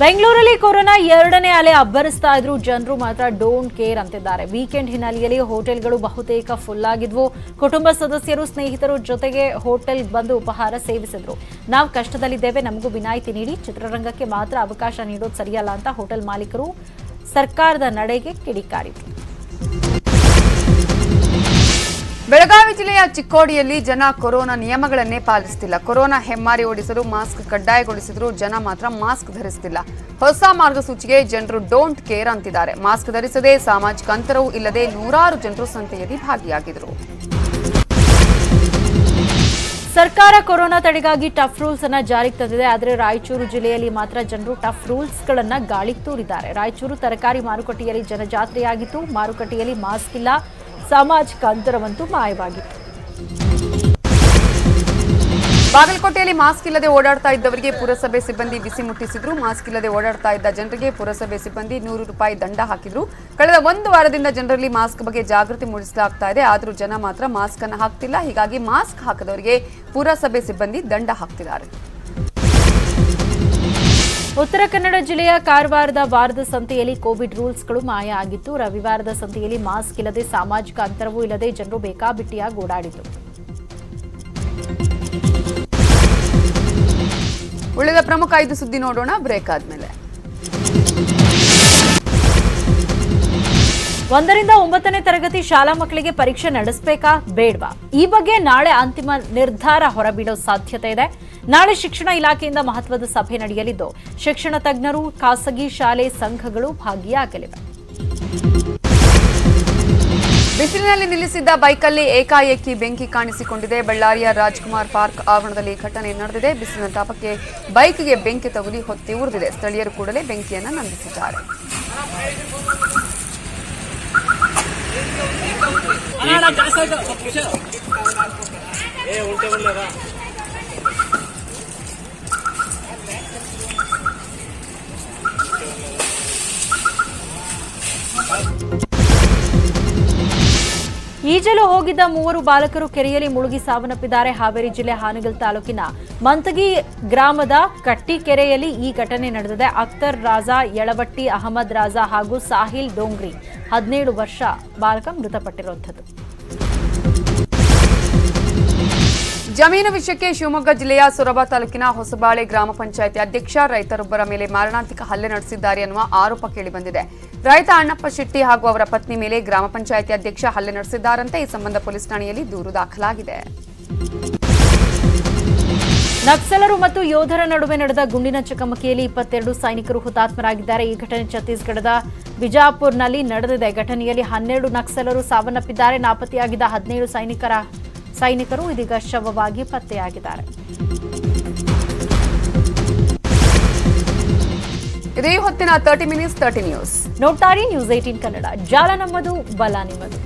ಬೆಂಗಳೂರಲ್ಲಿ ಕೊರೋನಾ ಎರಡನೇ ಅಲೆ ಅಬ್ಬರಿಸ್ತಾ ಇದ್ರು ಜನರು ಮಾತ್ರ ಡೋಂಟ್ ಕೇರ್ ಅಂತಿದ್ದಾರೆ. ವೀಕೆಂಡ್ ಹಿನ್ನೆಲೆಯಲ್ಲಿ ಹೋಟೆಲ್ಗಳು ಬಹುತೇಕ ಫುಲ್ ಆಗಿದ್ವು. ಕುಟುಂಬ ಸದಸ್ಯರು ಸ್ನೇಹಿತರು ಜೊತೆಗೆ ಹೋಟೆಲ್ ಬಂದು ಉಪಹಾರ ಸೇವಿಸಿದ್ರು. ನಾವು ಕಷ್ಟದಲ್ಲಿದ್ದೇವೆ, ನಮಗೂ ವಿನಾಯಿತಿ ನೀಡಿ, ಚಿತ್ರರಂಗಕ್ಕೆ ಮಾತ್ರ ಅವಕಾಶ ನೀಡೋದು ಸರಿಯಲ್ಲ ಅಂತ ಹೋಟೆಲ್ ಮಾಲೀಕರು ಸರ್ಕಾರದ ನಡೆಗೆ ಕಿಡಿಕಾರಿದ್ರು. ಬೆಳಗಾವಿ ಜಿಲ್ಲೆಯ ಚಿಕ್ಕೋಡಿಯಲ್ಲಿ ಜನ ಕೊರೋನಾ ನಿಯಮಗಳನ್ನೇ ಪಾಲಿಸುತ್ತಿಲ್ಲ. ಕೊರೋನಾ ಹೆಮ್ಮಾರಿ ಓಡಿಸಲು ಮಾಸ್ಕ್ ಕಡ್ಡಾಯಗೊಳಿಸಿದ್ರು, ಜನ ಮಾತ್ರ ಮಾಸ್ಕ್ ಧರಿಸುತ್ತಿಲ್ಲ. ಹೊಸ ಮಾರ್ಗಸೂಚಿಗೆ ಜನರು ಡೋಂಟ್ ಕೇರ್ ಅಂತಿದ್ದಾರೆ. ಮಾಸ್ಕ್ ಧರಿಸದೆ, ಸಾಮಾಜಿಕ ಅಂತರವೂ ಇಲ್ಲದೆ ನೂರಾರು ಜನರು ಸಂತೆಯಲ್ಲಿ ಭಾಗಿಯಾಗಿದ್ರು. ಸರ್ಕಾರ ಕೊರೋನಾ ತಡೆಗಾಗಿ ಟಫ್ ರೂಲ್ಸ್ ಅನ್ನ ಜಾರಿಗೆ ತಂದಿದೆ. ಆದರೆ ರಾಯಚೂರು ಜಿಲ್ಲೆಯಲ್ಲಿ ಮಾತ್ರ ಜನರು ಟಫ್ ರೂಲ್ಸ್ ಗಳನ್ನ ಗಾಳಿಗೆ ತೂರಿದ್ದಾರೆ. ರಾಯಚೂರು ತರಕಾರಿ ಮಾರುಕಟ್ಟೆಯಲ್ಲಿ ಜನಜಾತ್ರೆಯಾಗಿತ್ತು. ಮಾರುಕಟ್ಟೆಯಲ್ಲಿ ಮಾಸ್ಕ್ ಇಲ್ಲ, ಸಾಮಾಜಿಕ ಅಂತರವಂತೂ ಮಾಯವಾಗಿತ್ತು. ಬಾಗಲಕೋಟೆಯಲ್ಲಿ ಮಾಸ್ಕ್ ಇಲ್ಲದೆ ಓಡಾಡ್ತಾ ಇದ್ದವರಿಗೆ ಪುರಸಭೆ ಸಿಬ್ಬಂದಿ ಬಿಸಿ ಮುಟ್ಟಿಸಿದ್ರು. ಮಾಸ್ಕ್ ಇಲ್ಲದೆ ಓಡಾಡ್ತಾ ಇದ್ದ ಜನರಿಗೆ ಪುರಸಭೆ ಸಿಬ್ಬಂದಿ ₹100 ದಂಡ ಹಾಕಿದ್ರು. ಕಳೆದ ಒಂದು ವಾರದಿಂದ ಜನರಲ್ಲಿ ಮಾಸ್ಕ್ ಬಗ್ಗೆ ಜಾಗೃತಿ ಮೂಡಿಸಲಾಗ್ತಾ ಇದೆ. ಆದರೂ ಜನ ಮಾತ್ರ ಮಾಸ್ಕ್ ಅನ್ನು ಹಾಕ್ತಿಲ್ಲ. ಹೀಗಾಗಿ ಮಾಸ್ಕ್ ಹಾಕದವರಿಗೆ ಪುರಸಭೆ ಸಿಬ್ಬಂದಿ ದಂಡ ಹಾಕ್ತಿದ್ದಾರೆ. ಉತ್ತರ ಕನ್ನಡ ಜಿಲ್ಲೆಯ ಕಾರವಾರದ ವಾರದ ಸಂತೆಯಲ್ಲಿ ಕೋವಿಡ್ ರೂಲ್ಸ್ಗಳು ಮಾಯ ಆಗಿತ್ತು. ರವಿವಾರದ ಸಂತೆಯಲ್ಲಿ ಮಾಸ್ಕ್ ಇಲ್ಲದೆ, ಸಾಮಾಜಿಕ ಅಂತರವೂ ಇಲ್ಲದೆ ಜನರು ಬೇಕಾಬಿಟ್ಟಿಯಾಗಿ ಓಡಾಡಿದ್ರು. ಉಳಿದ ಪ್ರಮುಖ 5 ಸುದ್ದಿ ನೋಡೋಣ ಬ್ರೇಕ್ ಆದ್ಮೇಲೆ. 1ರಿಂದ 9ನೇ ತರಗತಿ ಶಾಲಾ ಮಕ್ಕಳಿಗೆ ಪರೀಕ್ಷೆ ನಡೆಸಬೇಕಾ ಬೇಡವಾ? ಈ ಬಗ್ಗೆ ನಾಳೆ ಅಂತಿಮ ನಿರ್ಧಾರ ಹೊರಬೀಳೋ ಸಾಧ್ಯತೆ ಇದೆ. ನಾಳೆ ಶಿಕ್ಷಣ ಇಲಾಖೆಯಿಂದ ಮಹತ್ವದ ಸಭೆ ನಡೆಯಲಿದ್ದು, ಶಿಕ್ಷಣ ತಜ್ಞರು, ಖಾಸಗಿ ಶಾಲೆ ಸಂಘಗಳು ಭಾಗಿಯಾಗಲಿವೆ. ಬಿಸಿಲಿನಲ್ಲಿ ನಿಲ್ಲಿಸಿದ್ದ ಬೈಕಲ್ಲಿ ಏಕಾಏಕಿ ಬೆಂಕಿ ಕಾಣಿಸಿಕೊಂಡಿದೆ. ಬಳ್ಳಾರಿಯ ರಾಜ್ಕುಮಾರ್ ಪಾರ್ಕ್ ಆವರಣದಲ್ಲಿ ಘಟನೆ ನಡೆದಿದೆ. ಬಿಸಿಲಿನ ತಾಪಕ್ಕೆ ಬೈಕ್ಗೆ ಬೆಂಕಿ ತಗುಲಿ ಹೊತ್ತಿ ಉರಿದಿದೆ. ಸ್ಥಳೀಯರು ಕೂಡಲೇ ಬೆಂಕಿಯನ್ನು ನಂದಿಸಿದ್ದಾರೆ. ಈಜಲು ಹೋಗಿದ್ದ 3 ಬಾಲಕರು ಕೆರೆಯಲ್ಲಿ ಮುಳುಗಿ ಸಾವನ್ನಪ್ಪಿದ್ದಾರೆ. ಹಾವೇರಿ ಜಿಲ್ಲೆ ಹಾನಗಲ್ ತಾಲೂಕಿನ ಮಂತಗಿ ಗ್ರಾಮದ ಕಟ್ಟಿಕೆರೆಯಲ್ಲಿ ಈ ಘಟನೆ ನಡೆದಿದೆ. ಅಖ್ತರ್ ರಾಜಾ, ಯಳವಟ್ಟಿ ಅಹಮದ್ ರಾಜಾ ಹಾಗೂ ಸಾಹಿಲ್ ಡೋಂಗ್ರಿ 17 ವರ್ಷ ಬಾಲಕ ಮೃತಪಟ್ಟಿರುವಂಥದ್ದು. ಜಮೀನು ವಿಷಯಕ್ಕೆ ಶಿವಮೊಗ್ಗ ಜಿಲ್ಲೆಯ ಸೊರಬ ತಾಲೂಕಿನ ಹೊಸಬಾಳೆ ಗ್ರಾಮ ಪಂಚಾಯಿತಿ ಅಧ್ಯಕ್ಷ ರೈತರೊಬ್ಬರ ಮೇಲೆ ಮಾರಣಾಂತಿಕ ಹಲ್ಲೆ ನಡೆಸಿದ್ದಾರೆ ಎನ್ನುವ ಆರೋಪ ಕೇಳಿಬಂದಿದೆ. ರೈತ ಅಣ್ಣಪ್ಪ ಶೆಟ್ಟಿ ಹಾಗೂ ಅವರ ಪತ್ನಿ ಮೇಲೆ ಗ್ರಾಮ ಪಂಚಾಯಿತಿ ಅಧ್ಯಕ್ಷ ಹಲ್ಲೆ ನಡೆಸಿದ್ದಾರಂತೆ. ಈ ಸಂಬಂಧ ಪೊಲೀಸ್ ಠಾಣೆಯಲ್ಲಿ ದೂರು ದಾಖಲಾಗಿದೆ. ನಕ್ಸಲರು ಮತ್ತು ಯೋಧರ ನಡುವೆ ನಡೆದ ಗುಂಡಿನ ಚಕಮಕಿಯಲ್ಲಿ 22 ಸೈನಿಕರು ಹುತಾತ್ಮರಾಗಿದ್ದಾರೆ. ಈ ಘಟನೆ ಛತ್ತೀಸ್ಗಢದ ಬಿಜಾಪುರ್ನಲ್ಲಿ ನಡೆದಿದೆ. ಘಟನೆಯಲ್ಲಿ 12 ನಕ್ಸಲರು ಸಾವನ್ನಪ್ಪಿದ್ದಾರೆ. ನಾಪತ್ತೆಯಾಗಿದ್ದ 17 ಸೈನಿಕರು ಇದೀಗ ಶವವಾಗಿ ಪತ್ತೆಯಾಗಿದ್ದಾರೆ. ಇದೇ ಹೊತ್ತಿನ 30 ಮಿನಿಟ್ಸ್ 30 ನ್ಯೂಸ್ ನೋಡ್ತಾರೆ. ನ್ಯೂಸ್ 18 ಕನ್ನಡ, ಜಾಲ ನಮ್ಮದು, ಬಲ ನಿಮ್ಮದು.